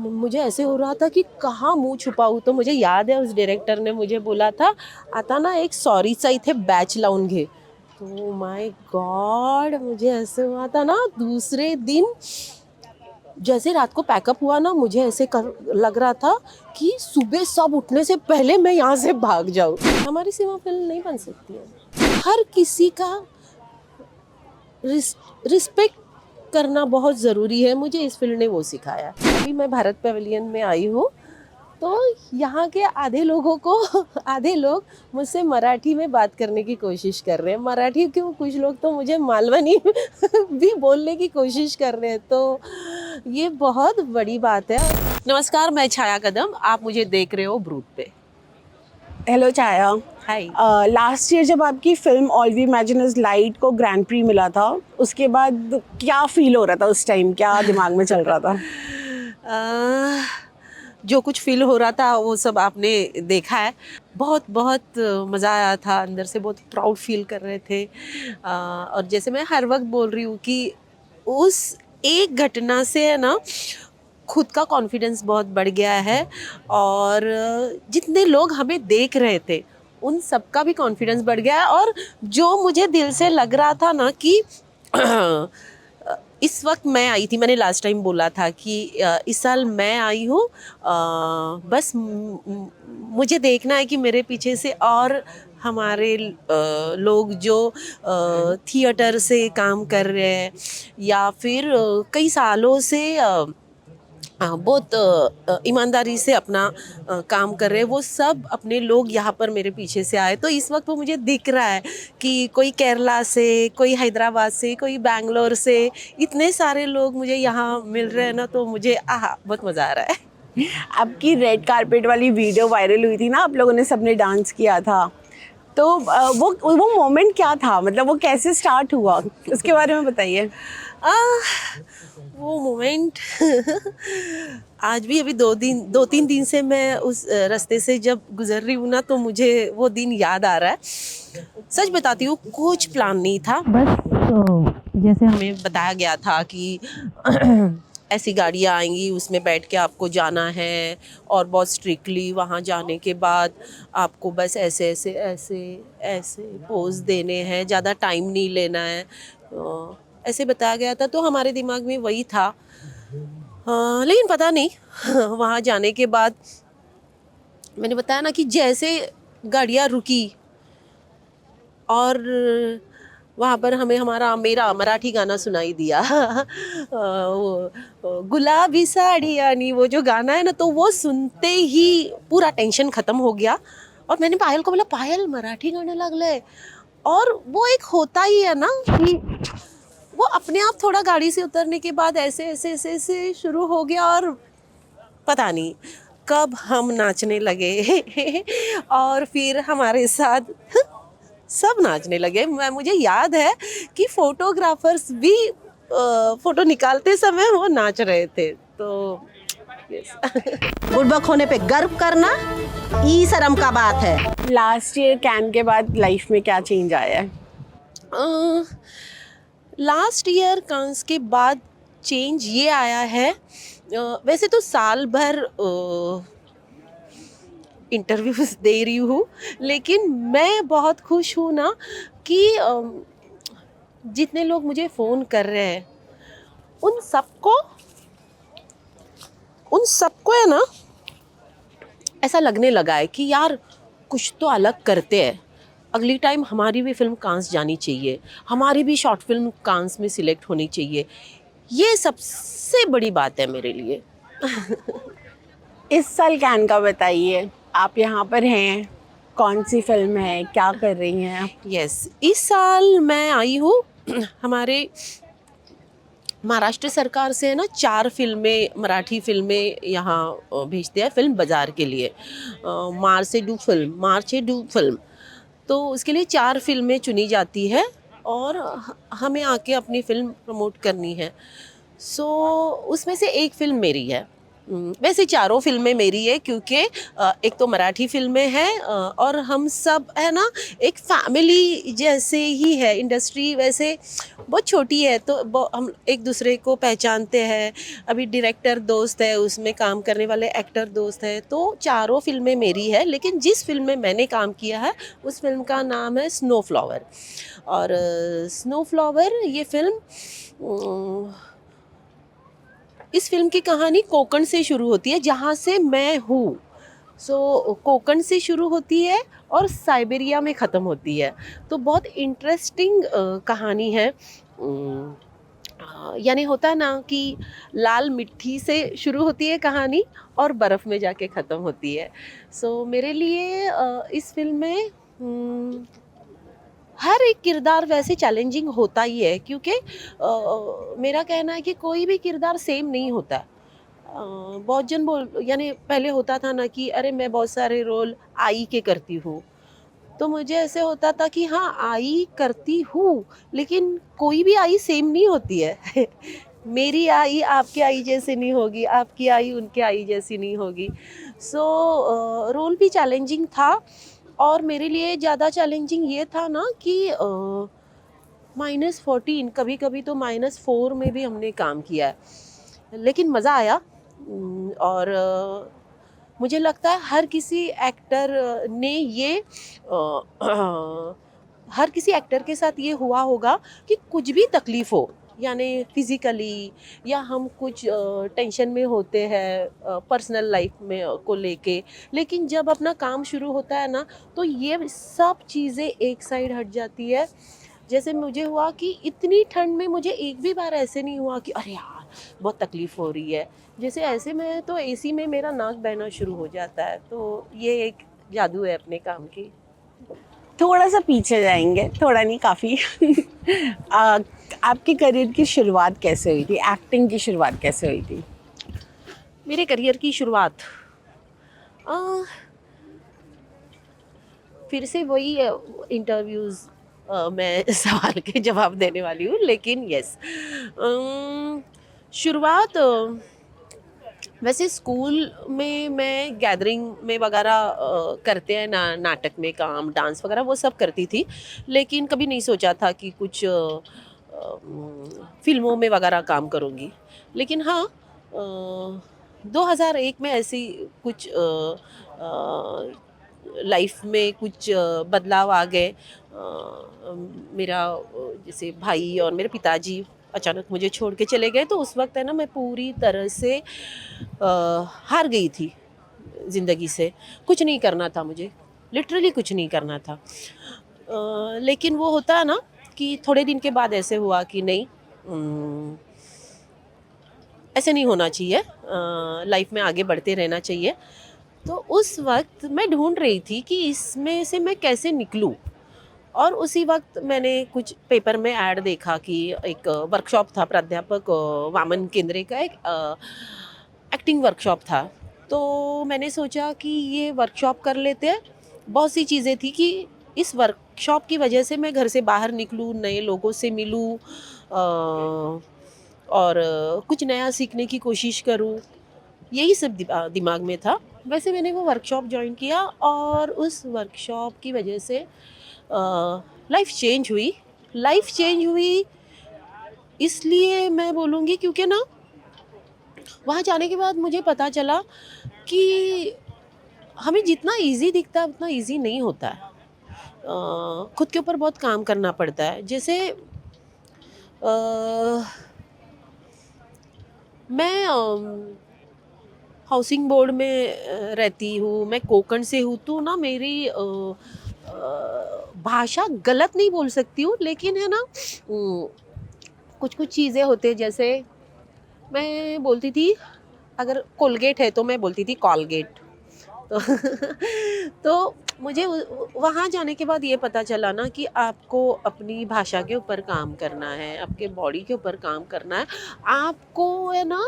मुझे ऐसे हो रहा था कि कहाँ मुँह छुपाऊँ। तो मुझे याद है उस डायरेक्टर ने मुझे बोला था, "आता ना एक सॉरीचा इथे बॅच लावून घे." तो माय गॉड! मुझे ऐसे हुआ था ना दूसरे दिन जैसे रात को पैकअप हुआ ना, मुझे ऐसे कर लग रहा था कि सुबह सब उठने से पहले मैं यहाँ से भाग जाऊँ। हमारी सीमा फ़िल्म नहीं बन सकती है। हर किसी का रिस्पेक्ट करना बहुत ज़रूरी है, मुझे इस फ़िल्म ने वो सिखाया। अभी मैं भारत पैविलियन में आई हूँ, तो यहाँ के आधे लोगों को आधे लोग मुझसे मराठी में बात करने की कोशिश कर रहे हैं। मराठी क्यों, कुछ लोग तो मुझे मालवनी भी बोलने की कोशिश कर रहे हैं, तो ये बहुत बड़ी बात है। नमस्कार, मैं छाया कदम, आप मुझे देख रहे हो ब्रूट पे। Hello Chhaya. Hi. Last year जब आपकी film all we imagine as light को ग्रैंड प्री मिला था, उसके बाद क्या फील हो रहा था उस टाइम, क्या दिमाग में चल रहा था? अ, जो कुछ फ़ील हो रहा था वो सब आपने देखा है। बहुत बहुत मज़ा आया था, अंदर से बहुत प्राउड फ़ील कर रहे थे। और जैसे मैं हर वक़्त बोल रही हूँ कि उस एक घटना से है ना खुद का कॉन्फिडेंस बहुत बढ़ गया है, और जितने लोग हमें देख रहे थे उन सबका भी कॉन्फिडेंस बढ़ गया है। और जो मुझे दिल से लग रहा था ना कि इस वक्त मैं आई थी, मैंने लास्ट टाइम बोला था कि इस साल मैं आई हूँ, बस मुझे देखना है कि मेरे पीछे से और हमारे लोग जो थिएटर से काम कर रहे हैं या फिर कई सालों से बहुत ईमानदारी से अपना काम कर रहे हैं, वो सब अपने लोग यहाँ पर मेरे पीछे से आए। तो इस वक्त वो मुझे दिख रहा है कि कोई केरला से, कोई हैदराबाद से, कोई बैंगलोर से, इतने सारे लोग मुझे यहाँ मिल रहे हैं ना, तो मुझे बहुत मज़ा आ रहा है। आपकी रेड कारपेट वाली वीडियो वायरल हुई थी ना, आप लोगों ने सबने डांस किया था, तो वो मोमेंट क्या था, मतलब वो कैसे स्टार्ट हुआ, उसके बारे में बताइए। आह, वो मोमेंट आज भी, अभी 2-3 दिन से मैं उस रास्ते से जब गुजर रही हूँ ना, तो मुझे वो दिन याद आ रहा है। सच बताती हूँ, कुछ प्लान नहीं था, बस जैसे हमें बताया गया था कि ऐसी गाड़ियाँ आएंगी, उसमें बैठ के आपको जाना है, और बहुत स्ट्रिक्टली वहाँ जाने के बाद आपको बस ऐसे ऐसे ऐसे ऐसे पोज देने हैं, ज़्यादा टाइम नहीं लेना है। ऐसे बताया गया था, तो हमारे दिमाग में वही था। लेकिन पता नहीं वहाँ जाने के बाद मैंने बताया ना कि जैसे गाड़ियाँ रुकी और वहाँ पर हमें हमारा मेरा मराठी गाना सुनाई दिया। गुलाबी साड़ी यानी वो जो गाना है ना, तो वो सुनते ही पूरा टेंशन ख़त्म हो गया। और मैंने पायल को बोला, पायल मराठी गाने लगले। और वो एक होता ही है ना कि वो अपने आप थोड़ा गाड़ी से उतरने के बाद ऐसे ऐसे ऐसे ऐसे शुरू हो गया, और पता नहीं कब हम नाचने लगे और फिर हमारे साथ सब नाचने लगे। मुझे याद है कि फोटोग्राफर्स भी फोटो निकालते समय वो नाच रहे थे, तो बुड़बक होने पे गर्व करना ई शर्म का बात है। लास्ट ईयर कैन के बाद लाइफ में क्या चेंज आया है? लास्ट ईयर कांस के बाद चेंज ये आया है, वैसे तो साल भर इंटरव्यूज़ दे रही हूँ, लेकिन मैं बहुत खुश हूँ ना कि जितने लोग मुझे फ़ोन कर रहे हैं उन सबको है ना ऐसा लगने लगा है कि यार कुछ तो अलग करते हैं, अगली टाइम हमारी भी फिल्म कांस जानी चाहिए, हमारी भी शॉर्ट फिल्म कांस में सिलेक्ट होनी चाहिए। ये सबसे बड़ी बात है मेरे लिए। इस साल कैन का बताइए, आप यहाँ पर हैं, कौन सी फिल्म है, क्या कर रही हैं आप? यस, इस साल मैं आई हूँ हमारे महाराष्ट्र सरकार से है ना 4 फिल्में, मराठी फिल्में यहाँ भेजते हैं फिल्म बाज़ार के लिए। मार्चे डू फिल्म, तो उसके लिए 4 फिल्में चुनी जाती है, और हमें आके अपनी फ़िल्म प्रमोट करनी है। सो उसमें से एक फ़िल्म मेरी है। वैसे चारों फिल्में मेरी है क्योंकि एक तो मराठी फिल्में हैं और हम सब है ना एक फैमिली जैसे ही है। इंडस्ट्री वैसे बहुत छोटी है तो हम एक दूसरे को पहचानते हैं। अभी डायरेक्टर दोस्त है, उसमें काम करने वाले एक्टर दोस्त है, तो चारों फिल्में मेरी है। लेकिन जिस फिल्म में मैंने काम किया है उस फिल्म का नाम है स्नो फ्लावर। और स्नो फ्लावर ये फिल्म, इस फिल्म की कहानी कोकण से शुरू होती है, जहाँ से मैं हूँ। कोकण से शुरू होती है और साइबेरिया में ख़त्म होती है। तो बहुत इंटरेस्टिंग कहानी है। यानी होता है ना कि लाल मिट्टी से शुरू होती है कहानी और बर्फ़ में जाके ख़त्म होती है। मेरे लिए इस फिल्म में हर एक किरदार वैसे चैलेंजिंग होता ही है क्योंकि मेरा कहना है कि कोई भी किरदार सेम नहीं होता। बहुत जन बोल यानी पहले होता था ना कि अरे मैं बहुत सारे रोल आई के करती हूँ, तो मुझे ऐसे होता था कि हाँ आई करती हूँ, लेकिन कोई भी आई सेम नहीं होती है। मेरी आई आपकी आई जैसी नहीं होगी, आपकी आई उनके आई जैसी नहीं होगी। रोल भी चैलेंजिंग था और मेरे लिए ज़्यादा चैलेंजिंग ये था ना कि -14 कभी कभी तो -4 में भी हमने काम किया है, लेकिन मज़ा आया। और मुझे लगता है हर किसी एक्टर ने ये हर किसी एक्टर के साथ ये हुआ होगा कि कुछ भी तकलीफ़ हो, यानी फिज़िकली या हम कुछ टेंशन में होते हैं पर्सनल लाइफ में को लेके, लेकिन जब अपना काम शुरू होता है ना तो ये सब चीज़ें एक साइड हट जाती है। जैसे मुझे हुआ कि इतनी ठंड में मुझे एक भी बार ऐसे नहीं हुआ कि अरे यार बहुत तकलीफ़ हो रही है। जैसे ऐसे में तो एसी में मेरा नाक बहना शुरू हो जाता है। तो ये एक जादू है अपने काम की। थोड़ा सा पीछे जाएंगे, थोड़ा नहीं काफ़ी। आपके करियर की शुरुआत कैसे हुई थी, एक्टिंग की शुरुआत कैसे हुई थी? मेरे करियर की शुरुआत अ, फिर से वही इंटरव्यूज़ मैं सवाल के जवाब देने वाली हूँ, लेकिन यस शुरुआत वैसे स्कूल में मैं गैदरिंग में वगैरह करते हैं ना, नाटक में काम, डांस वगैरह वो सब करती थी। लेकिन कभी नहीं सोचा था कि कुछ फ़िल्मों में वगैरह काम करूँगी। लेकिन हाँ 2001 में ऐसी कुछ लाइफ में कुछ बदलाव आ गए। मेरा जैसे भाई और मेरे पिताजी अचानक मुझे छोड़ के चले गए, तो उस वक़्त है ना मैं पूरी तरह से हार गई थी ज़िंदगी से। कुछ नहीं करना था मुझे, लिटरली कुछ नहीं करना था। लेकिन वो होता है ना कि थोड़े दिन के बाद ऐसे हुआ कि नहीं, ऐसे नहीं होना चाहिए, लाइफ में आगे बढ़ते रहना चाहिए। तो उस वक़्त मैं ढूँढ रही थी कि इसमें से मैं कैसे निकलूँ। और उसी वक़्त मैंने कुछ पेपर में ऐड देखा कि एक वर्कशॉप था, प्राध्यापक वामन केंद्रे का एक एक्टिंग वर्कशॉप था। तो मैंने सोचा कि ये वर्कशॉप कर लेते हैं। बहुत सी चीज़ें थी कि इस वर्कशॉप की वजह से मैं घर से बाहर निकलूँ, नए लोगों से मिलूँ और कुछ नया सीखने की कोशिश करूँ। यही सब दिमाग में था। वैसे मैंने वो वर्कशॉप जॉइन किया और उस वर्कशॉप की वजह से लाइफ चेंज हुई इसलिए मैं बोलूँगी क्योंकि ना वहाँ जाने के बाद मुझे पता चला कि हमें जितना इजी दिखता है उतना इजी नहीं होता है। खुद के ऊपर बहुत काम करना पड़ता है। जैसे अ, मैं हाउसिंग बोर्ड में रहती हूँ, मैं कोंकण से हूँ, तो ना मेरी भाषा गलत नहीं बोल सकती हूँ, लेकिन है ना कुछ कुछ चीज़ें होती हैं। जैसे मैं बोलती थी अगर कोलगेट है तो मैं बोलती थी कॉलगेट। तो तो मुझे वहाँ जाने के बाद ये पता चला ना कि आपको अपनी भाषा के ऊपर काम करना है, आपके बॉडी के ऊपर काम करना है। आपको है ना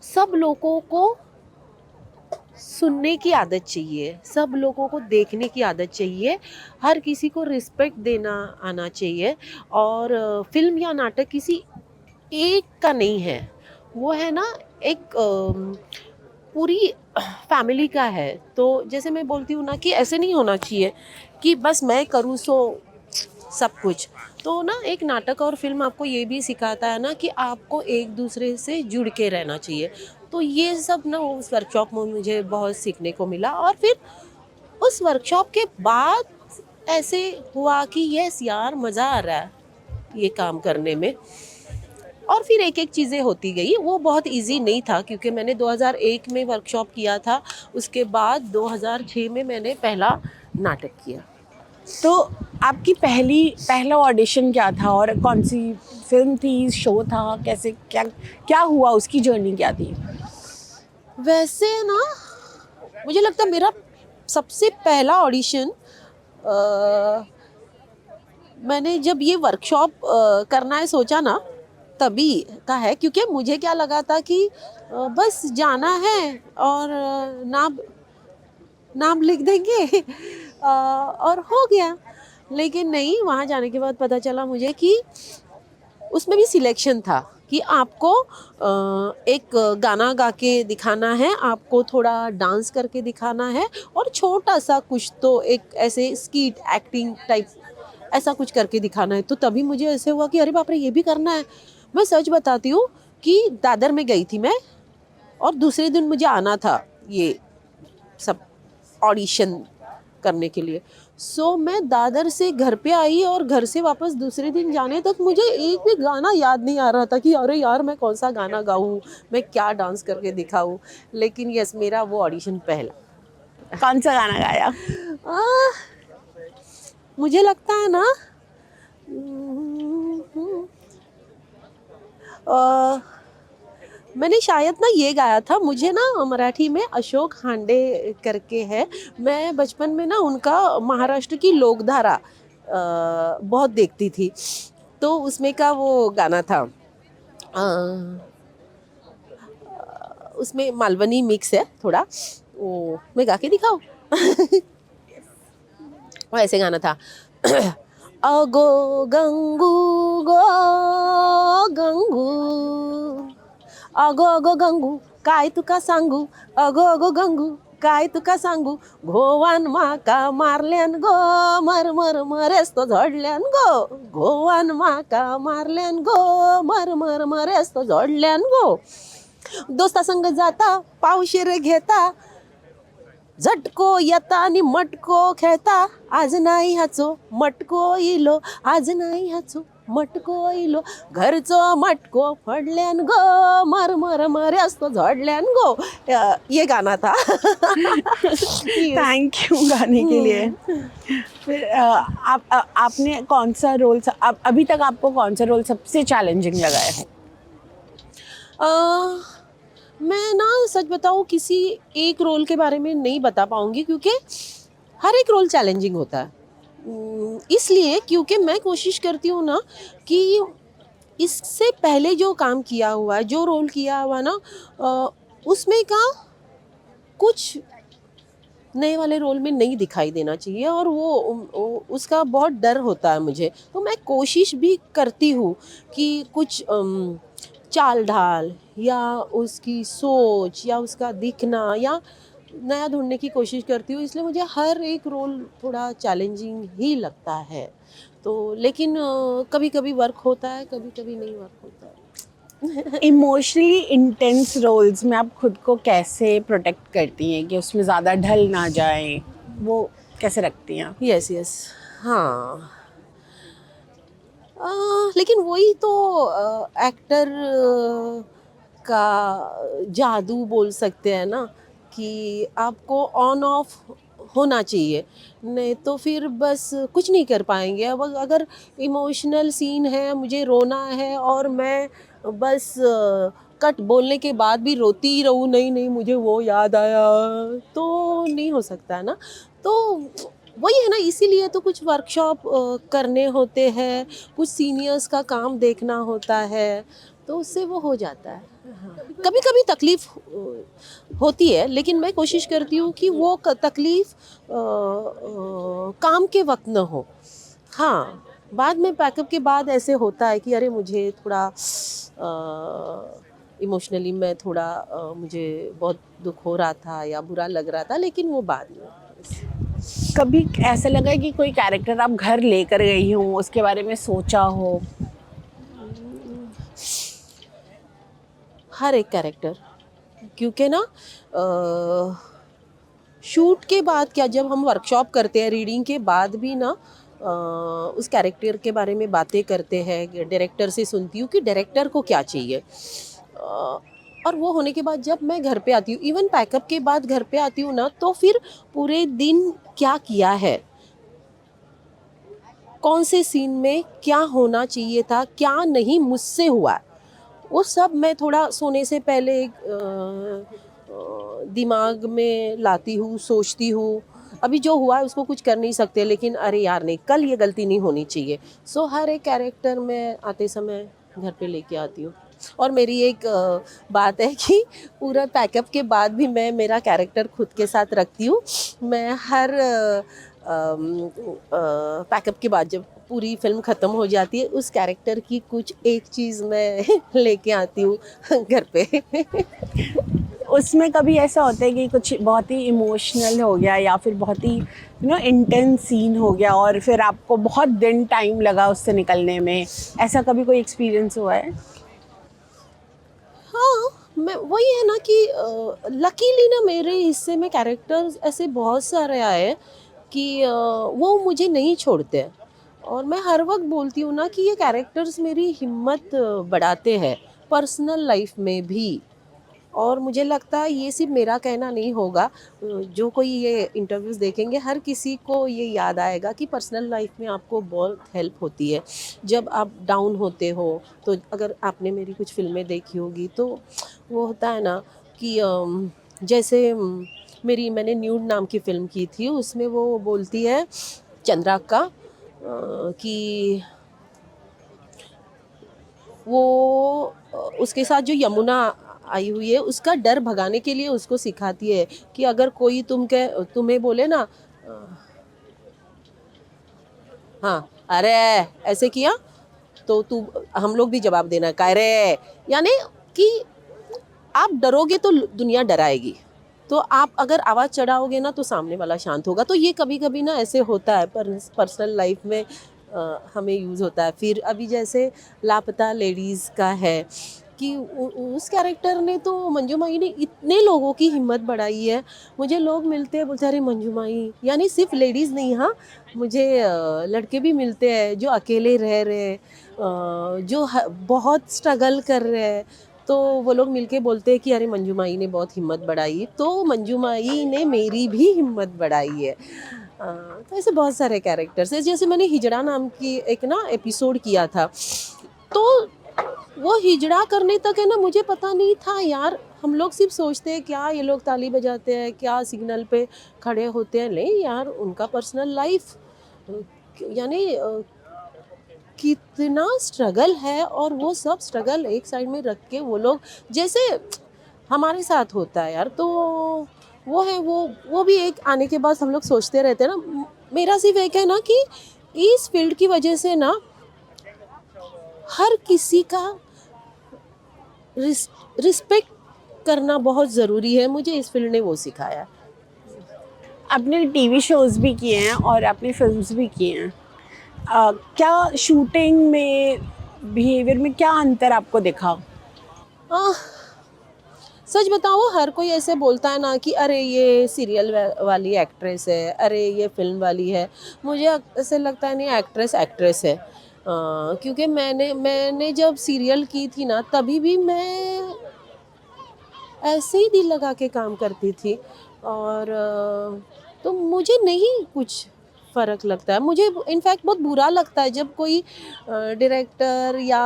सब लोगों को सुनने की आदत चाहिए, सब लोगों को देखने की आदत चाहिए, हर किसी को रिस्पेक्ट देना आना चाहिए। और फ़िल्म या नाटक किसी एक का नहीं है, वो है ना एक पूरी फैमिली का है। तो जैसे मैं बोलती हूँ ना कि ऐसे नहीं होना चाहिए कि बस मैं करूँ सो सब कुछ। तो ना एक नाटक और फिल्म आपको ये भी सिखाता है ना कि आपको एक दूसरे से जुड़ के रहना चाहिए। तो ये सब ना उस वर्कशॉप में मुझे बहुत सीखने को मिला, और फिर उस वर्कशॉप के बाद ऐसे हुआ कि यस यार, मज़ा आ रहा है ये काम करने में। और फिर एक-एक चीज़ें होती गई। वो बहुत ईज़ी नहीं था क्योंकि मैंने 2001 में वर्कशॉप किया था, उसके बाद 2006 में मैंने पहला नाटक किया। तो आपकी पहला ऑडिशन क्या था और कौन सी फिल्म थी, शो था, कैसे क्या क्या हुआ, उसकी जर्नी क्या थी? वैसे ना मुझे लगता है मेरा सबसे पहला ऑडिशन मैंने जब ये वर्कशॉप करना है सोचा ना, तभी का है, क्योंकि मुझे क्या लगा था कि बस जाना है और नाम नाम लिख देंगे और हो गया। लेकिन नहीं, वहाँ जाने के बाद पता चला मुझे कि उसमें भी सिलेक्शन था कि आपको एक गाना गा के दिखाना है, आपको थोड़ा डांस करके दिखाना है, और छोटा-सा कुछ तो एक ऐसे स्किट एक्टिंग टाइप ऐसा कुछ करके दिखाना है। तो तभी मुझे ऐसे हुआ कि अरे बाप रे! ये भी करना है। मैं सच बताती हूँ कि दादर में गई थी मैं, और दूसरे दिन मुझे आना था ये सब ऑडिशन करने के लिए। सो मैं दादर से घर पे आई और घर से वापस दूसरे दिन जाने तक मुझे एक भी गाना याद नहीं आ रहा था कि अरे यार, मैं कौन-सा गाना गाऊँ, मैं क्या डांस करके दिखाऊँ। लेकिन यस, मेरा वो ऑडिशन पहला। कौन सा गाना गाया? आह, मुझे लगता है ना अ, मैंने शायद ना ये गाया था, मुझे ना मराठी में अशोक हांडे करके है, मैं बचपन में ना उनका महाराष्ट्र की लोकधारा बहुत देखती थी, तो उसमें का वो गाना था। उसमें मालवनी मिक्स है थोड़ा, वो मैं गा के दिखाऊँ? वो ऐसे गाना था। अगो गंगू गो गंगू, अगो अगो गंगू काय तुका सांगू, अगो अगो गंगू काय तुका सांगू, घोवान माका मारल्यान गो, मर मर मरेस तो झडल्यान गो, घोवान माका मारल्यान गो, मर मर मरेस तो झडल्यान गो, दोस्ता संग जाता पावशेर घेता, झटको येता आणि मटको खेळता, आज नाही ह्याचो मटको इलो, आज नाही ह्याचो मटको इलो, घरचो मटको फडल्यान गो, मर मर मर असतो झडल्यान गो। ये गाना था। Yes. थैंक यू गाने के लिए। फिर आपने कौन सा रोल अभी तक आपको कौन सा रोल सबसे चैलेंजिंग लगा है? अ, मैं ना सच बताऊँ किसी एक रोल के बारे में नहीं बता पाऊँगी, क्योंकि हर एक रोल चैलेंजिंग होता है। इसलिए क्योंकि मैं कोशिश करती हूँ ना कि इससे पहले जो काम किया हुआ है, जो रोल किया हुआ ना, उसमें का कुछ नए वाले रोल में नहीं दिखाई देना चाहिए, और वो उसका बहुत डर होता है मुझे। तो मैं कोशिश भी करती हूँ कि कुछ चाल ढाल या उसकी सोच या उसका दिखना या नया ढूँढने की कोशिश करती हूँ, इसलिए मुझे हर एक रोल थोड़ा चैलेंजिंग ही लगता है। तो लेकिन कभी-कभी वर्क होता है, कभी-कभी नहीं वर्क होता है। इमोशनली इंटेंस रोल्स में आप खुद को कैसे प्रोटेक्ट करती हैं कि उसमें ज़्यादा ढल ना जाएं? वो कैसे रखती हैं आप? Yes, yes. हाँ। लेकिन वही तो एक्टर का जादू बोल सकते हैं ना, कि आपको ऑन ऑफ होना चाहिए, नहीं तो फिर बस कुछ नहीं कर पाएंगे। अब अगर इमोशनल सीन है, मुझे रोना है, और मैं बस कट बोलने के बाद भी रोती ही रहूँ, नहीं नहीं मुझे वो याद आया, तो नहीं हो सकता है ना। तो वही है ना, इसीलिए तो कुछ वर्कशॉप करने होते हैं, कुछ सीनियर्स का काम देखना होता है, तो उससे वो हो जाता है। हाँ, कभी-कभी तकलीफ़ होती है, लेकिन मैं कोशिश करती हूँ कि वो तकलीफ़ काम के वक़्त ना हो। हाँ, बाद में पैकअप के बाद ऐसे होता है कि अरे मुझे थोड़ा इमोशनली मैं थोड़ा मुझे बहुत दुख हो रहा था या बुरा लग रहा था, लेकिन वो बाद में। कभी ऐसा लगा है कि कोई कैरेक्टर आप घर लेकर गई हो, उसके बारे में सोचा हो? हर एक कैरेक्टर, क्योंकि ना शूट के बाद क्या, जब हम वर्कशॉप करते हैं रीडिंग के बाद भी ना उस कैरेक्टर के बारे में बातें करते हैं, डायरेक्टर से सुनती हूँ कि डायरेक्टर को क्या चाहिए। और वो होने के बाद जब मैं घर पे आती हूँ, इवन पैकअप के बाद घर पे आती हूँ ना, तो फिर पूरे दिन क्या किया है, कौन से सीन में क्या होना चाहिए था, क्या नहीं मुझसे हुआ, वो सब मैं थोड़ा सोने से पहले दिमाग में लाती हूँ, सोचती हूँ। अभी जो हुआ है उसको कुछ कर नहीं सकते, लेकिन अरे यार नहीं, कल ये गलती नहीं होनी चाहिए। सो हर एक कैरेक्टर मैं आते समय घर पे लेके आती हूँ। और मेरी एक बात है कि पूरा पैकअप के बाद भी मैं मेरा कैरेक्टर खुद के साथ रखती हूँ। मैं हर पैकअप के बाद जब पूरी फिल्म ख़त्म हो जाती है, उस कैरेक्टर की कुछ एक चीज़ मैं लेके आती हूँ घर पे। उसमें कभी ऐसा होता है कि कुछ बहुत ही इमोशनल हो गया या फिर बहुत ही इंटेंस सीन हो गया और फिर आपको बहुत दिन टाइम लगा उससे निकलने में, ऐसा कभी कोई एक्सपीरियंस हुआ है? हाँ, मैं वही है ना कि लकीली ना मेरे हिस्से में कैरेक्टर्स ऐसे बहुत सारे आए कि वो मुझे नहीं छोड़ते। और मैं हर वक्त बोलती हूँ ना कि ये कैरेक्टर्स मेरी हिम्मत बढ़ाते हैं पर्सनल लाइफ में भी। और मुझे लगता है ये सिर्फ मेरा कहना नहीं होगा, जो कोई ये इंटरव्यूज़ देखेंगे हर किसी को ये याद आएगा कि पर्सनल लाइफ में आपको बहुत हेल्प होती है जब आप डाउन होते हो। तो अगर आपने मेरी कुछ फिल्में देखी होगी तो वो होता है ना कि जैसे मैंने न्यूड नाम की फ़िल्म की थी, उसमें वो बोलती है चंद्रा का कि वो उसके साथ जो यमुना आई हुई है उसका डर भगाने के लिए उसको सिखाती है कि अगर कोई तुम्हें बोले ना हाँ अरे ऐसे किया, तो तू हम लोग भी जवाब देना का रे, यानी कि आप डरोगे तो दुनिया डराएगी। तो आप अगर आवाज़ चढ़ाओगे ना तो सामने वाला शांत होगा। तो ये कभी कभी ना ऐसे होता है पर्सनल लाइफ में, हमें यूज़ होता है। फिर अभी जैसे लापता लेडीज़ का है कि उस कैरेक्टर ने तो मंजू माही ने इतने लोगों की हिम्मत बढ़ाई है। मुझे लोग मिलते हैं बोलते हैं अरे मंजू माही, यानी सिर्फ लेडीज़ नहीं, हाँ मुझे लड़के भी मिलते हैं जो अकेले रह रहे हैं, जो बहुत स्ट्रगल कर रहे हैं। तो वो लोग मिलके बोलते हैं कि अरे मंजू माही ने बहुत हिम्मत बढ़ाई, तो मंजू माही ने मेरी भी हिम्मत बढ़ाई है। तो ऐसे बहुत सारे कैरेक्टर्स हैं। जैसे मैंने हिजड़ा नाम की एक ना एपिसोड किया था, तो वो हिजड़ा करने तक है ना मुझे पता नहीं था यार। हम लोग सिर्फ सोचते हैं क्या ये लोग ताली बजाते हैं, क्या सिग्नल पे खड़े होते हैं, नहीं यार उनका पर्सनल लाइफ यानी कितना स्ट्रगल है। और वो सब स्ट्रगल एक साइड में रख के वो लोग जैसे हमारे साथ होता है यार, तो वो है वो भी एक आने के बाद हम लोग सोचते रहते हैं ना। मेरा सिर्फ एक है ना कि इस फील्ड की वजह से ना हर किसी का रिस्पेक्ट करना बहुत ज़रूरी है। मुझे इस फील्ड ने वो सिखाया। आपने टीवी शोज़ भी किए हैं और आपने फिल्म्स भी किए हैं। क्या शूटिंग में, बिहेवियर में क्या अंतर आपको दिखा? आह, सच बताओ हर कोई ऐसे बोलता है ना कि अरे ये सीरियल वाली एक्ट्रेस है, अरे ये फिल्म वाली है। मुझे ऐसे लगता है नहीं, एक्ट्रेस एक्ट्रेस है। क्योंकि मैंने जब सीरियल की थी ना तभी भी मैं ऐसे ही दिल लगा के काम करती थी। और तो मुझे नहीं कुछ फ़र्क लगता है। मुझे इनफैक्ट बहुत बुरा लगता है जब कोई डायरेक्टर या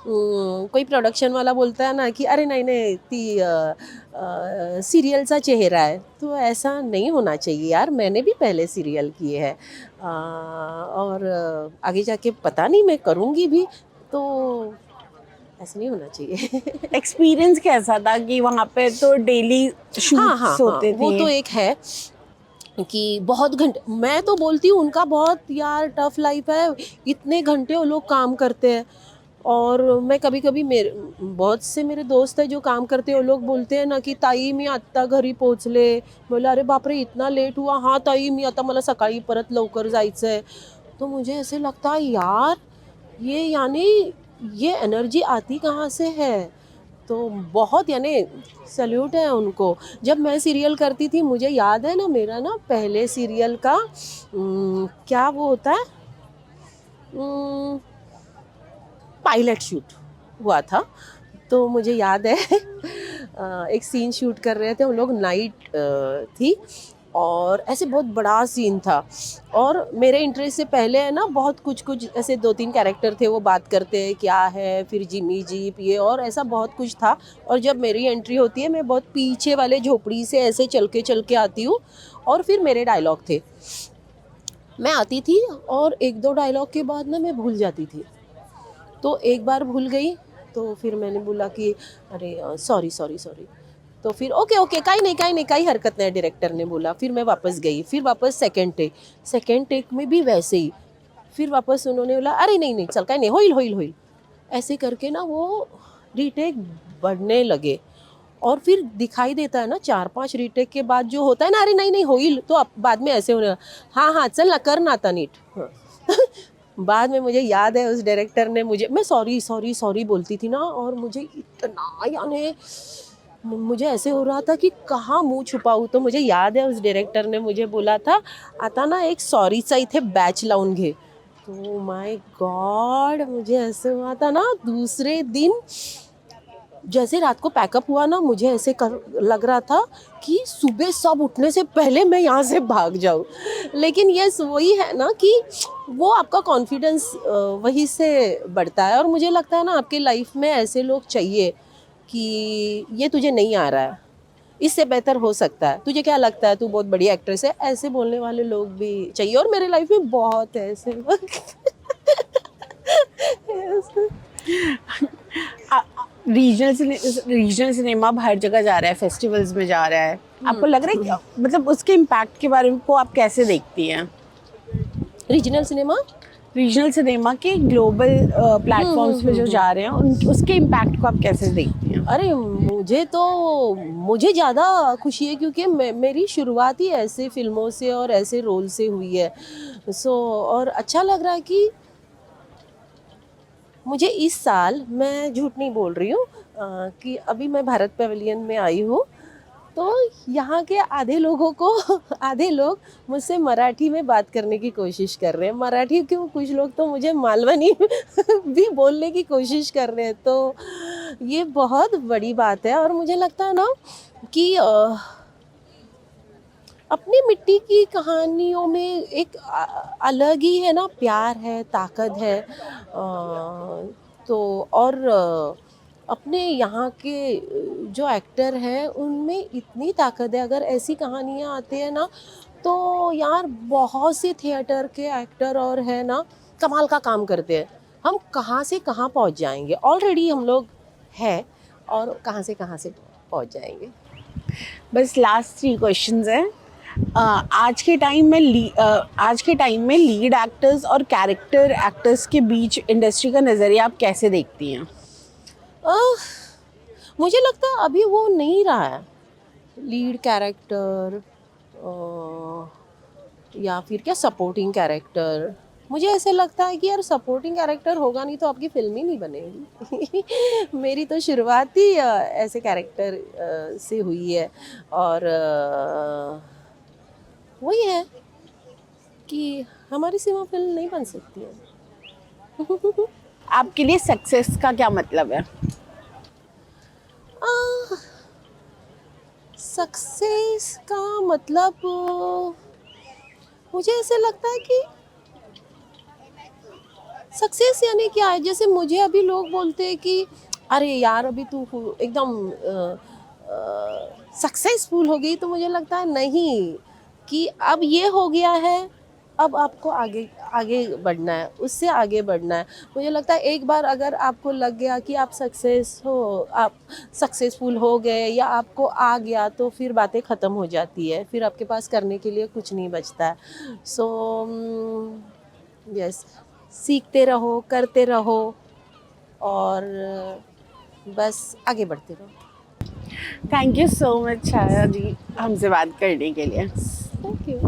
कोई प्रोडक्शन वाला बोलता है ना कि अरे नहीं नहीं ती सीरियलचा चेहरा है। तो ऐसा नहीं होना चाहिए यार, मैंने भी पहले सीरियल किए हैं। और आगे जाके पता नहीं मैं करूँगी भी, तो ऐसा नहीं होना चाहिए। एक्सपीरियंस कैसा था कि वहाँ पे तो डेली हाँ, हाँ, शूट्स हाँ, होते वो थे? तो एक है कि बहुत घंटे, मैं तो बोलती हूँ उनका बहुत यार टफ लाइफ है, इतने घंटे वो लोग काम करते हैं। और मैं कभी कभी मेरे बहुत से मेरे दोस्त हैं जो काम करते हैं, वो लोग बोलते हैं ना की ताई मी आत्ता घरी पोहोचले. बोला अरे बापरे इतना लेट हुआ. हाँ ताई मी आता मला सकाळी परत लवकर जायचं आहे. तो मुझे ऐसे लगता है यार ये यानी ये एनर्जी आती कहाँ से है. तो बहुत यानी सल्यूट है उनको. जब मैं सीरियल करती थी मुझे याद है ना मेरा ना पहले सीरियल का क्या वो होता है पायलट शूट हुआ था. तो मुझे याद है एक सीन शूट कर रहे थे हम लोग. नाइट थी और ऐसे बहुत बड़ा सीन था और मेरे इंटरेस्ट से पहले है ना बहुत कुछ कुछ ऐसे 2-3 कैरेक्टर थे वो बात करते हैं क्या है, फिर जिमी जीप ये और ऐसा बहुत कुछ था. और जब मेरी एंट्री होती है मैं बहुत पीछे वाले झोपड़ी से ऐसे चल के आती हूँ और फिर मेरे डायलॉग थे. मैं आती थी और 1-2 डायलॉग के बाद ना मैं भूल जाती थी. तो एक बार भूल गई तो फिर मैंने बोला कि अरे सॉरी सॉरी सॉरी. तो फिर ओके ओके काही नाही काही हरकत नाही डायरेक्टर ने बोला. फिर मैं वापस गई, फिर वापस सेकंड टेक में भी वैसे ही. फिर वापस उन्होंने बोला अरे नहीं नहीं चल काही नहीं होईल. ऐसे करके ना वो रीटेक बढ़ने लगे. और फिर दिखाई देता है ना 4-5 रीटेक के बाद जो होता है ना अरे नहीं नहीं होईल तो बाद में ऐसे होने लगा. हाँ हाँ चल ना कर ना आता नीट. हाँ. बाद में मुझे याद है उस डायरेक्टर ने मुझे मैं सॉरी सॉरी सॉरी बोलती थी ना और मुझे इतना यानी मुझे ऐसे हो रहा था कि कहाँ मुंह छुपाऊँ. तो मुझे याद है उस डायरेक्टर ने मुझे बोला था आता ना एक सॉरीचा इथे बॅच लावून घे. तो माय गॉड मुझे ऐसे हुआ था ना दूसरे दिन जैसे रात को पैकअप हुआ ना मुझे ऐसे लग रहा था कि सुबह सब उठने से पहले मैं यहाँ से भाग जाऊँ. लेकिन यस वही है ना कि वो आपका कॉन्फिडेंस वही से बढ़ता है. और मुझे लगता है ना आपके लाइफ में ऐसे लोग चाहिए कि ये तुझे नहीं आ रहा है, इससे बेहतर हो सकता है, तुझे क्या लगता है तू बहुत बड़ी एक्ट्रेस है, ऐसे बोलने वाले लोग भी चाहिए. और मेरे लाइफ में बहुत है ऐसे लोग. रीजनल सिनेमा अब हर जगह जा रहा है, फेस्टिवल्स में जा रहा है. आपको लग रहा है कि मतलब उसके इम्पैक्ट के बारे में को आप कैसे देखती हैं? रीजनल सिनेमा रीजनल सिनेमा के ग्लोबल प्लेटफॉर्म्स पे जो जा रहे हैं उसके इम्पैक्ट को आप कैसे देखती हैं? अरे मुझे ज़्यादा खुशी है क्योंकि मेरी शुरुआत ही ऐसे फिल्मों से और ऐसे रोल से हुई है. और अच्छा लग रहा है कि मुझे इस साल मैं झूठ नहीं बोल रही हूँ कि अभी मैं भारत पवेलियन में आई हूँ. तो यहाँ के आधे लोग मुझसे मराठी में बात करने की कोशिश कर रहे हैं. मराठी क्यों कुछ लोग तो मुझे मालवनी भी बोलने की कोशिश कर रहे हैं. तो ये बहुत बड़ी बात है और मुझे लगता है ना कि अपनी मिट्टी की कहानियों में एक अलग ही है ना प्यार है, ताकत है. तो और अपने यहाँ के जो एक्टर हैं उनमें इतनी ताकत है. अगर ऐसी कहानियाँ आती हैं ना तो यार बहुत से थिएटर के एक्टर और है ना कमाल का काम करते हैं. हम कहाँ से कहाँ पहुँच जाएंगे. ऑलरेडी हम लोग हैं और कहाँ से पहुँच जाएंगे. बस लास्ट 3 क्वेश्चंस हैं. आज के टाइम में लीड एक्टर्स और कैरेक्टर एक्टर्स के बीच इंडस्ट्री का नज़रिया आप कैसे देखती हैं? मुझे लगता है अभी वो नहीं रहा है लीड कैरेक्टर या फिर क्या सपोर्टिंग कैरेक्टर. मुझे ऐसे लगता है कि यार सपोर्टिंग कैरेक्टर होगा नहीं तो आपकी फिल्म ही नहीं बनेगी. मेरी तो शुरुआत ही ऐसे कैरेक्टर से हुई है. और वही है कि हमारी सिनेमा फिल्म नहीं बन सकती है. आपके लिए सक्सेस का क्या मतलब है? सक्सेस का मतलब मुझे ऐसे लगता है कि सक्सेस यानी क्या है. जैसे मुझे अभी लोग बोलते हैं कि अरे यार अभी तू एकदम सक्सेसफुल हो गई. तो मुझे लगता है नहीं कि अब ये हो गया है, अब आपको आगे आगे बढ़ना है, उससे आगे बढ़ना है. मुझे लगता है एक बार अगर आपको लग गया कि आप सक्सेसफुल हो गए या आपको आ गया तो फिर बातें ख़त्म हो जाती है. फिर आपके पास करने के लिए कुछ नहीं बचता है. सो यस सीखते रहो, करते रहो, और बस आगे बढ़ते रहो। थैंक यू सो मच छाया जी हमसे बात करने के लिए। Thank you.